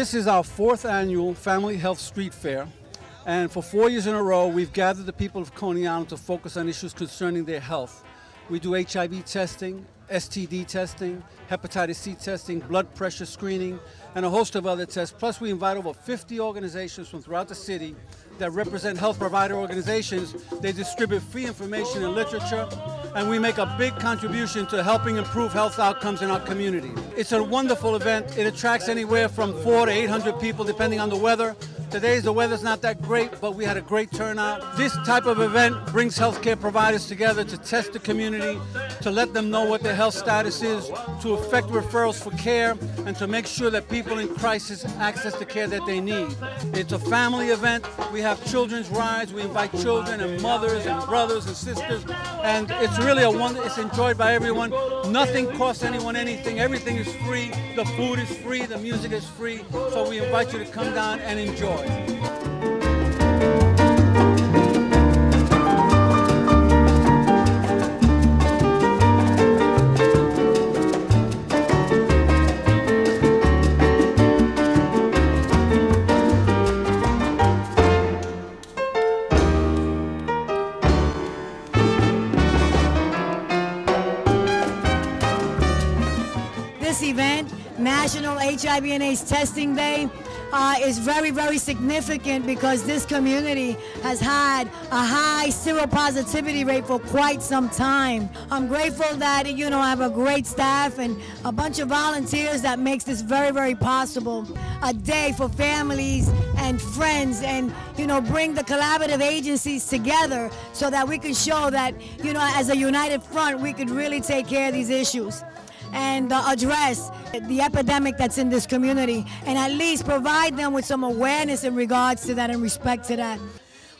This is our 4th annual Family Health Street Fair, and for 4 years in a row we've gathered the people of Coney Island to focus on issues concerning their health. We do HIV testing, STD testing, hepatitis C testing, blood pressure screening, and a host of other tests. Plus we invite over 50 organizations from throughout the city that represent health provider organizations. They distribute free information and literature, and we make a big contribution to helping improve health outcomes in our community. It's a wonderful event. It attracts anywhere from 400 to 800 people depending on the weather. Today the weather's not that great, but we had a great turnout. This type of event brings healthcare providers together to test the community, to let them know what their health status is, to effect referrals for care, and to make sure that people in crisis access the care that they need. It's a family event. We have children's rides. We invite children and mothers and brothers and sisters, and it's really it's enjoyed by everyone. Nothing costs anyone anything. Everything is free. The food is free. The music is free. So we invite you to come down and enjoy. This event, National HIV and AIDS Testing Day, is very, very significant because this community has had a high seropositivity rate for quite some time. I'm grateful that, I have a great staff and a bunch of volunteers that makes this very, very possible. A day for families and friends and, bring the collaborative agencies together so that we can show that, as a united front, we could really take care of these issues and address the epidemic that's in this community, and at least provide them with some awareness in regards to that and respect to that.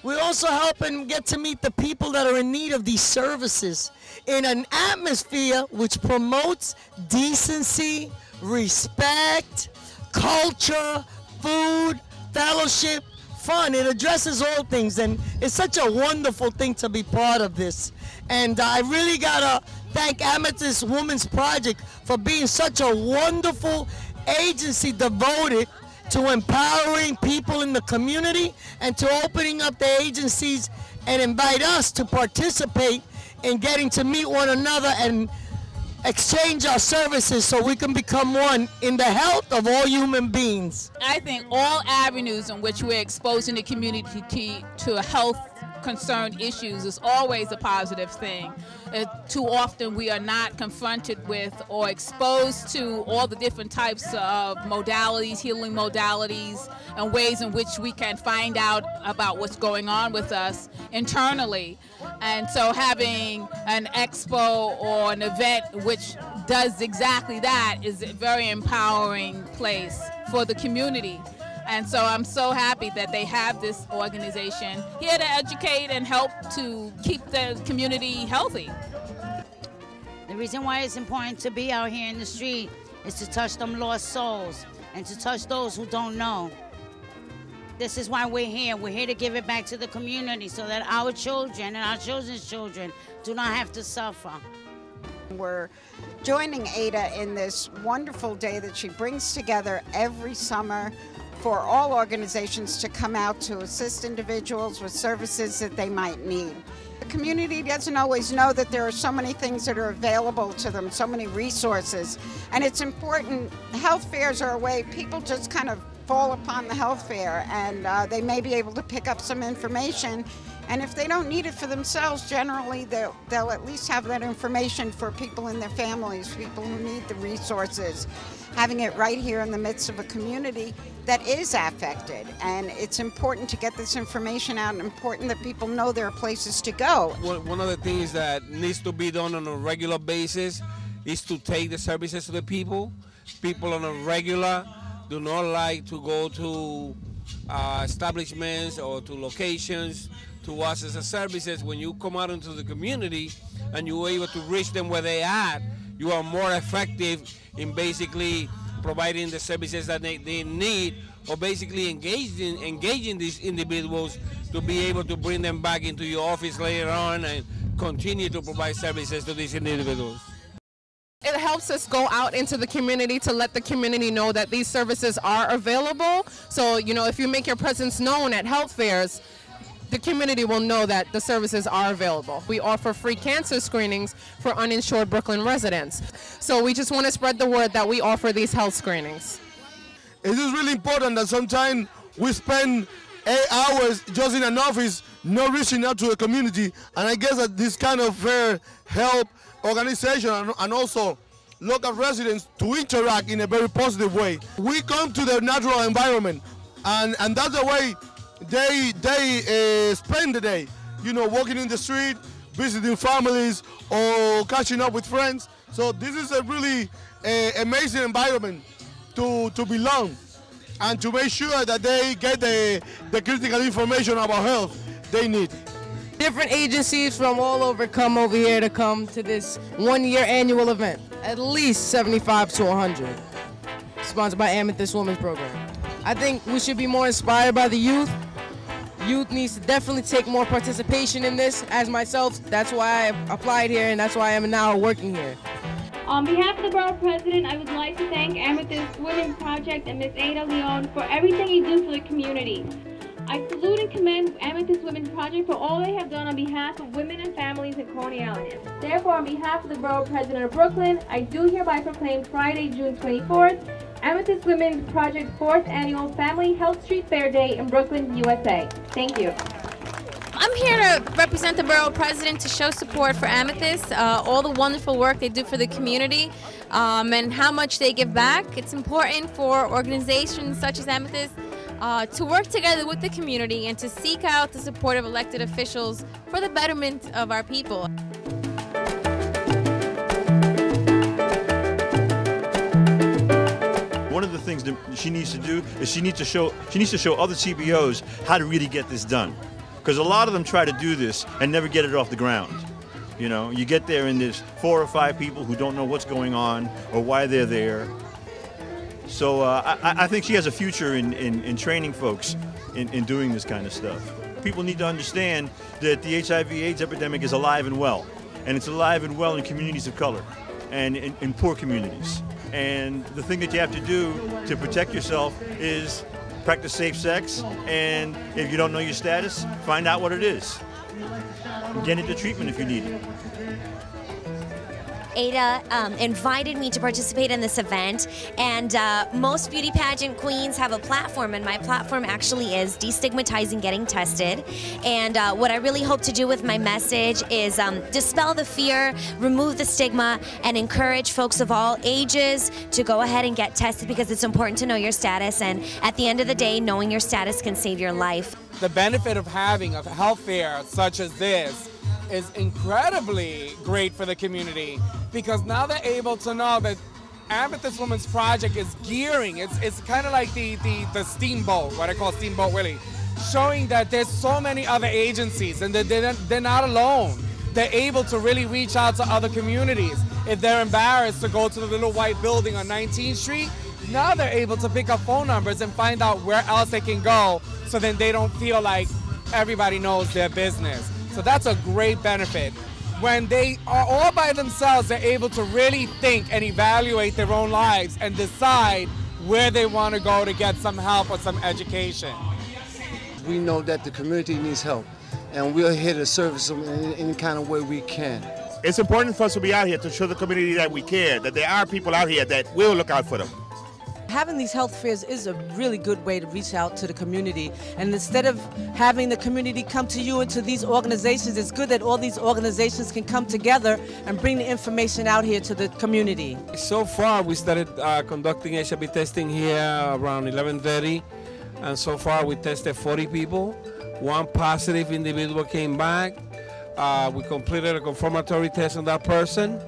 We also help and get to meet the people that are in need of these services in an atmosphere which promotes decency, respect, culture, food, fellowship, fun. It addresses all things, and it's such a wonderful thing to be part of this. And I really gotta thank Amethyst Women's Project for being such a wonderful agency devoted to empowering people in the community and to opening up the agencies and invite us to participate in getting to meet one another and exchange our services so we can become one in the health of all human beings. I think all avenues in which we're exposing the community to health concerned issues is always a positive thing. Too often we are not confronted with or exposed to all the different types of modalities, healing modalities, and ways in which we can find out about what's going on with us internally. And so having an expo or an event which does exactly that is a very empowering place for the community. And so I'm so happy that they have this organization here to educate and help to keep the community healthy. The reason why it's important to be out here in the street is to touch them lost souls and to touch those who don't know. This is why we're here. We're here to give it back to the community so that our children and our children's children do not have to suffer. We're joining Ada in this wonderful day that she brings together every summer for all organizations to come out to assist individuals with services that they might need. The community doesn't always know that there are so many things that are available to them, so many resources, and it's important. Health fairs are a way people just kind of fall upon the health fair, and they may be able to pick up some information, and if they don't need it for themselves, generally they'll at least have that information for people in their families, people who need the resources. Having it right here in the midst of a community that is affected, and it's important to get this information out and important that people know there are places to go. One of the things that needs to be done on a regular basis is to take the services to the people. People on a regular do not like to go to establishments or to locations to access the services. When you come out into the community and you're able to reach them where they are, you are more effective in basically providing the services that they need, or basically engaging these individuals to be able to bring them back into your office later on and continue to provide services to these individuals. It helps us go out into the community to let the community know that these services are available. So, you know, if you make your presence known at health fairs, the community will know that the services are available. We offer free cancer screenings for uninsured Brooklyn residents. So we just want to spread the word that we offer these health screenings. It is really important that sometimes we spend 8 hours just in an office not reaching out to the community, and I guess that this kind of fair help organization and also local residents to interact in a very positive way. We come to the natural environment, and that's the way they spend the day, you know, walking in the street, visiting families, or catching up with friends. So this is a really amazing environment to belong and to make sure that they get the critical information about health they need. Different agencies from all over come over here to come to this one-year annual event. At least 75 to 100. Sponsored by Amethyst Women's Program. I think we should be more inspired by the youth. Youth needs to definitely take more participation in this. As myself, that's why I applied here and that's why I am now working here. On behalf of the Borough President, I would like to thank Amethyst Women's Project and Ms. Ada Leon for everything you do for the community. I salute and commend Amethyst Women's Project for all they have done on behalf of women and families in Coney Island. Therefore, on behalf of the Borough President of Brooklyn, I do hereby proclaim Friday, June 24th, Amethyst Women's Project's 4th Annual Family Health Street Fair Day in Brooklyn, USA. Thank you. I'm here to represent the Borough President to show support for Amethyst, all the wonderful work they do for the community, and how much they give back. It's important for organizations such as Amethyst to work together with the community and to seek out the support of elected officials for the betterment of our people. One of the things that she needs to do is she needs to show other CBOs how to really get this done. Because a lot of them try to do this and never get it off the ground. You know, you get there and there's 4 or 5 people who don't know what's going on or why they're there. So I think she has a future in training folks in doing this kind of stuff. People need to understand that the HIV/AIDS epidemic is alive and well. And it's alive and well in communities of color and in poor communities. And the thing that you have to do to protect yourself is practice safe sex, and if you don't know your status, find out what it is. Get into treatment if you need it. Ada invited me to participate in this event, and most beauty pageant queens have a platform, and my platform actually is destigmatizing getting tested. And what I really hope to do with my message is dispel the fear, remove the stigma, and encourage folks of all ages to go ahead and get tested, because it's important to know your status, and at the end of the day, knowing your status can save your life. The benefit of having a health fair such as this is incredibly great for the community, because now they're able to know that Amethyst Women's Project is gearing. It's kind of like the steamboat, what I call Steamboat Willie, showing that there's so many other agencies and that they're not alone. They're able to really reach out to other communities. If they're embarrassed to go to the little white building on 19th Street, now they're able to pick up phone numbers and find out where else they can go, so then they don't feel like everybody knows their business. So that's a great benefit. When they are all by themselves, they're able to really think and evaluate their own lives and decide where they want to go to get some help or some education. We know that the community needs help, and we're here to service them in any kind of way we can. It's important for us to be out here to show the community that we care, that there are people out here that will look out for them. Having these health fairs is a really good way to reach out to the community. And instead of having the community come to you and to these organizations, it's good that all these organizations can come together and bring the information out here to the community. So far, we started conducting HIV testing here around 11:30. And so far, we tested 40 people. 1 positive individual came back. We completed a confirmatory test on that person.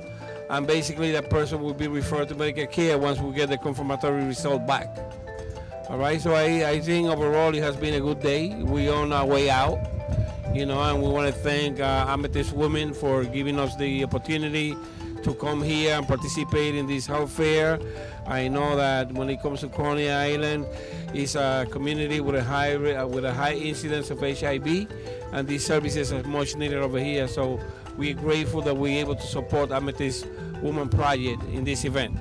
And basically that person will be referred to medical care once we get the confirmatory result back. All right, so I think overall it has been a good day. We're on our way out, you know, and we want to thank Amethyst Women for giving us the opportunity to come here and participate in this health fair. I know that when it comes to Coney Island, it's a community with a high incidence of HIV, and these services are much needed over here. So we're grateful that we're able to support Amethyst Women Project in this event.